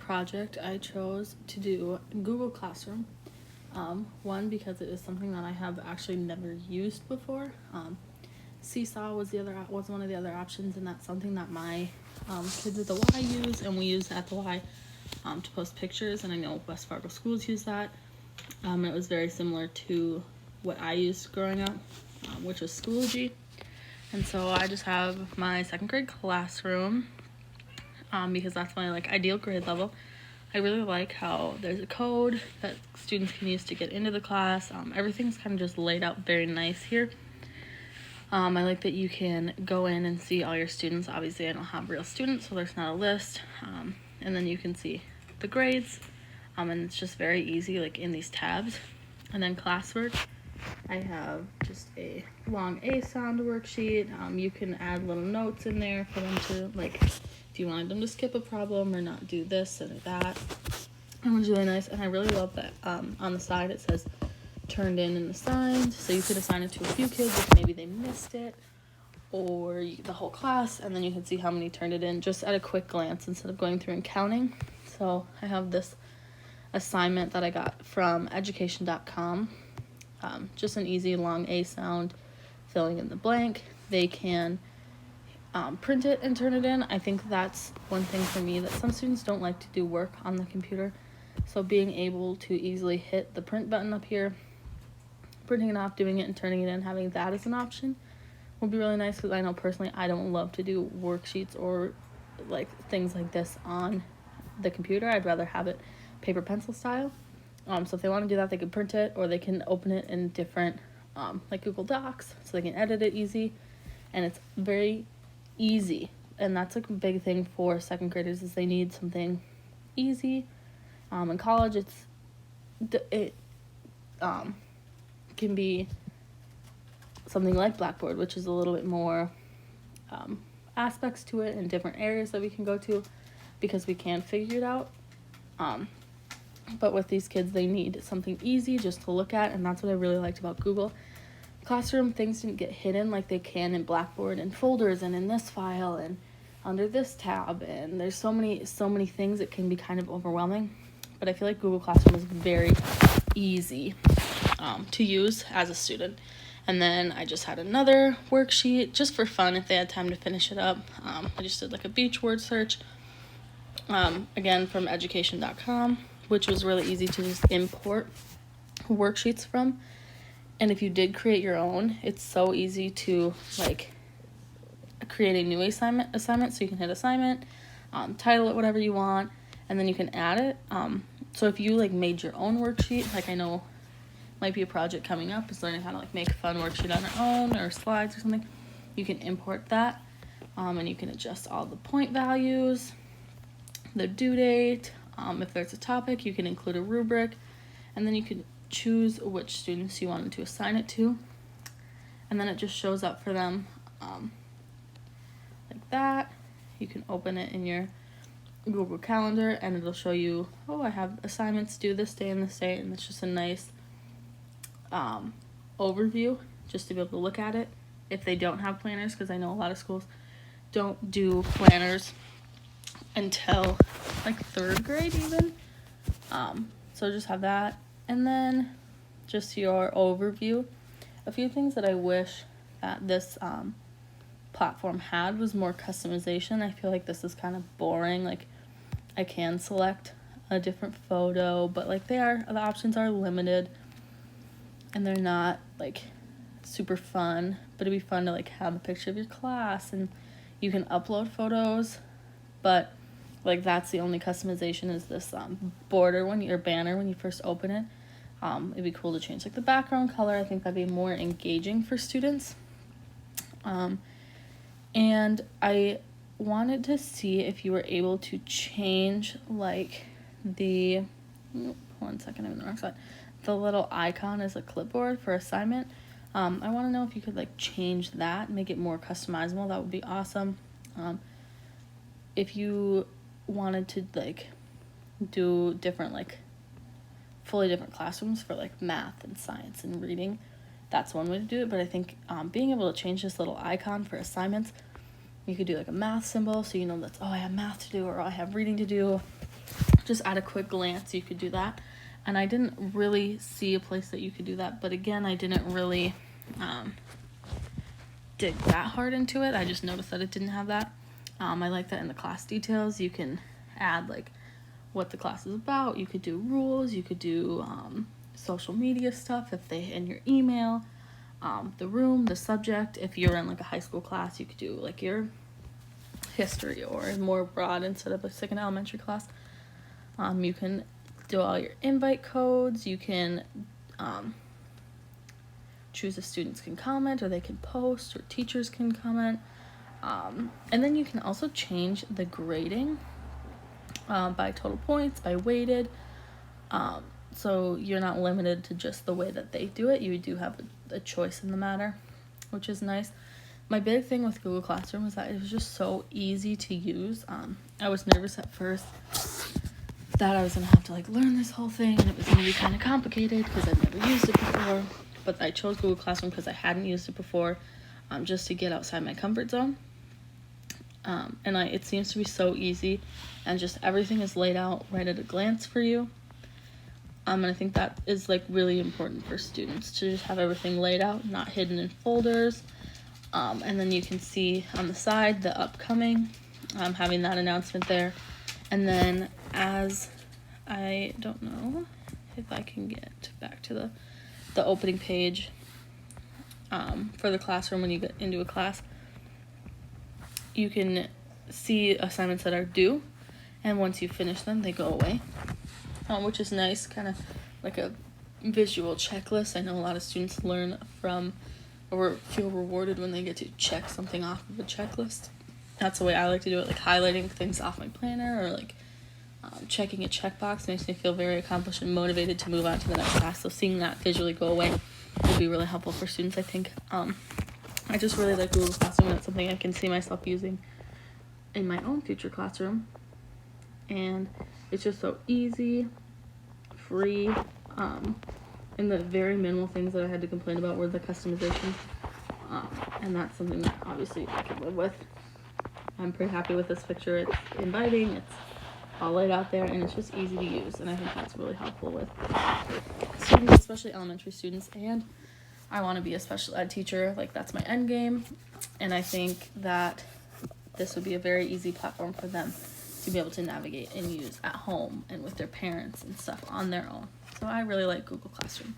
project, I chose to do Google Classroom. One, because it is something that I have actually never used before. Seesaw was one of the other options, and that's something that my kids at the Y use, and we use at the Y to post pictures, and I know West Fargo schools use that. It was very similar to what I used growing up, which was Schoology. And so I just have my second grade classroom, because that's my ideal grade level. I really like how there's a code that students can use to get into the class. Everything's kind of just laid out very nice here. I like that you can go in and see all your students. Obviously, I don't have real students, so there's not a list. And then you can see the grades, and it's just very easy, in these tabs. And then classwork, I have just a long A sound worksheet. You can add little notes in there for them to, if you wanted them to skip a problem or not do this and that. It was really nice, and I really love that on the side it says turned in and assigned, so you could assign it to a few kids if maybe they missed it, or the whole class, and then you can see how many turned it in just at a quick glance instead of going through and counting. So I have this assignment that I got from education.com, just an easy long A sound, filling in the blank. They can print it and turn it in. I think that's one thing for me, that some students don't like to do work on the computer, so being able to easily hit the print button up here, printing it off, doing it and turning it in, having that as an option would be really nice, because I know personally I don't love to do worksheets or things like this on the computer. I'd rather have it paper pencil style. So if they want to do that, they can print it, or they can open it in different Google Docs, so they can edit it easy, and it's very easy. And that's a big thing for second graders, is they need something easy. In college, it can be something like Blackboard, which is a little bit more aspects to it and different areas that we can go to because we can figure it out. But with these kids, they need something easy just to look at, and that's what I really liked about Google Classroom. Things didn't get hidden like they can in Blackboard, and folders, and in this file, and under this tab, and there's so many things. It can be kind of overwhelming, but I feel like Google Classroom is very easy to use as a student. And then I just had another worksheet just for fun if they had time to finish it up. I just did a beach word search, again from education.com, which was really easy to just import worksheets from. And if you did create your own, it's so easy to create a new assignment, so you can hit assignment, title it whatever you want, and then you can add it. So if you made your own worksheet, I know might be a project coming up is learning how to make a fun worksheet on their own, or slides or something, you can import that, and you can adjust all the point values, the due date. If there's a topic, you can include a rubric, and then you can choose which students you wanted to assign it to, and then it just shows up for them like that. You can open it in your Google Calendar, and it'll show you, I have assignments due this day and this day, and it's just a nice overview just to be able to look at it if they don't have planners, because I know a lot of schools don't do planners until third grade even. So just have that, and then just your overview. A few things that I wish that this platform had was more customization. I feel like this is kind of boring. I can select a different photo, but the options are limited, and they're not super fun. But it'd be fun to have a picture of your class, and you can upload photos, but that's the only customization, is this border banner when you first open it. It'd be cool to change the background color. I think that'd be more engaging for students. And I wanted to see if you were able to change the one second, I'm in the wrong side, the little icon as a clipboard for assignment. I want to know if you could change that, make it more customizable. That would be awesome. If you wanted to do different fully different classrooms for math and science and reading, that's one way to do it. But I think being able to change this little icon for assignments, you could do a math symbol, so that's, I have math to do, or I have reading to do. just at a quick glance, you could do that. And I didn't really see a place that you could do that, but again, I didn't really dig that hard into it. I just noticed that it didn't have that. I like that in the class details, you can add like what the class is about. You could do rules, you could do social media stuff if they in your email, the room, the subject. If you're in like a high school class, you could do like your history or more broad instead of like an elementary class. You can do all your invite codes. You can choose if students can comment or they can post or teachers can comment. And then you can also change the grading by total points, by weighted. So you're not limited to just the way that they do it. You do have a choice in the matter, which is nice. My big thing with Google Classroom was that it was just so easy to use. I was nervous at first that I was going to have to like learn this whole thing and it was going to be kind of complicated because I've never used it before. But I chose Google Classroom because I hadn't used it before, just to get outside my comfort zone. And it seems to be so easy, and just everything is laid out right at a glance for you. And I think that is like really important for students to just have everything laid out, not hidden in folders. And then you can see on the side the upcoming, having that announcement there. And then as I don't know if I can get back to the opening page for the classroom when you get into a class, you can see assignments that are due, and once you finish them, they go away, which is nice, kind of like a visual checklist. I know a lot of students learn from or feel rewarded when they get to check something off of a checklist. That's the way I like to do it, like highlighting things off my planner or like checking a checkbox makes me feel very accomplished and motivated to move on to the next class. So seeing that visually go away will be really helpful for students, I think. I just really like Google Classroom, and it's something I can see myself using in my own future classroom. And it's just so easy, free, and the very minimal things that I had to complain about were the customization. And that's something that obviously I can live with. I'm pretty happy with this picture. It's inviting, it's all laid out there, and it's just easy to use, and I think that's really helpful with students, especially elementary students. And I want to be a special ed teacher, like that's my end game, and I think that this would be a very easy platform for them to be able to navigate and use at home and with their parents and stuff on their own. So I really like Google Classroom.